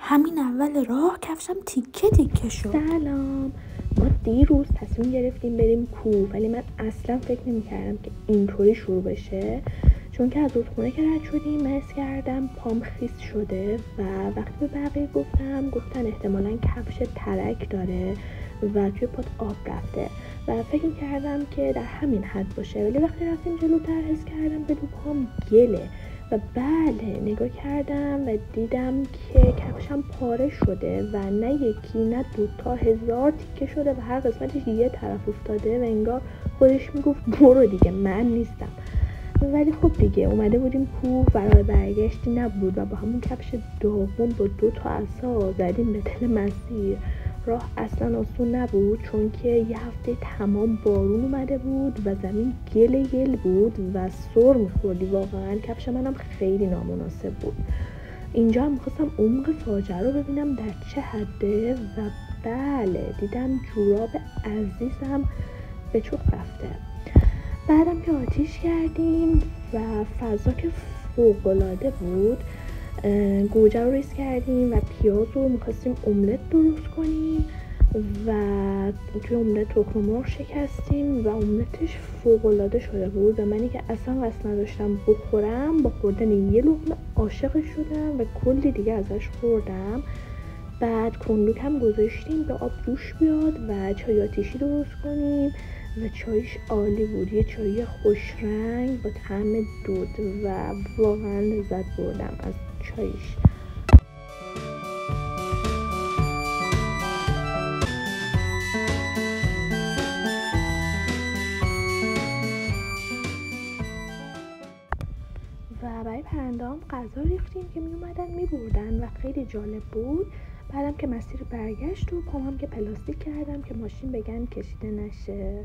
همین اول راه کفشم تیکه تیکه شد. سلام، ما دیروز تصمیم گرفتیم بریم کوه، ولی من اصلا فکر نمی‌کردم که اینطوری شروع بشه، چون که از رودخونه که رد شدیم من حس کردم پام خیس شده و وقتی به بقیه گفتن احتمالاً کفش ترک داره و توی پات آب رفته و فکر کردم که در همین حد باشه، ولی وقتی رفتیم جلوتر حس کردم به پام گله و بله نگاه کردم و دیدم که کفشم پاره شده و نه یکی نه دوتا، 1000 تیکه شده و هر قسمتش یه طرف افتاده و انگار خودش میگفت برو دیگه من نیستم. ولی خب دیگه اومده بودیم کوه و راه برگشتی نبود و با همون کفش داغون با 2 تا عصا زدیم به دل مسیر. راه اصلا آسون نبود، چون که یه هفته تمام بارون اومده بود و زمین گل بود و سر میخوردی. واقعا کفش منم خیلی نامناسب بود. اینجا هم میخواستم عمق فاجعه رو ببینم در چه حده و بله دیدم جوراب عزیزم به چوب رفته. بعدم که آتیش کردیم و فضا که فوق‌العاده بود، گوجه رو ریز کردیم و پیاز رو میخواستیم املت درست کنیم و توی املت تخم مرغ شکستیم و املتش فوق‌العاده شده بود و منی که اصلا قصد نداشتم بخورم با خوردن یه لقمه عاشقش شدم و کلی دیگه ازش خوردم. بعد کندوک هم گذاشتیم به آب جوش بیاد و چای آتیشی درست کنیم و چایش عالی بود، یه چای خوش رنگ با طعم دود و واقعا لذت بردم از چایش. و برای پرنده‌ام غذا ریختیم که میومدن میبردن و خیلی جالب بود. بعدم که مسیر برگشت و پامم که پلاستیک کردم که ماشین بگن کشیده نشه.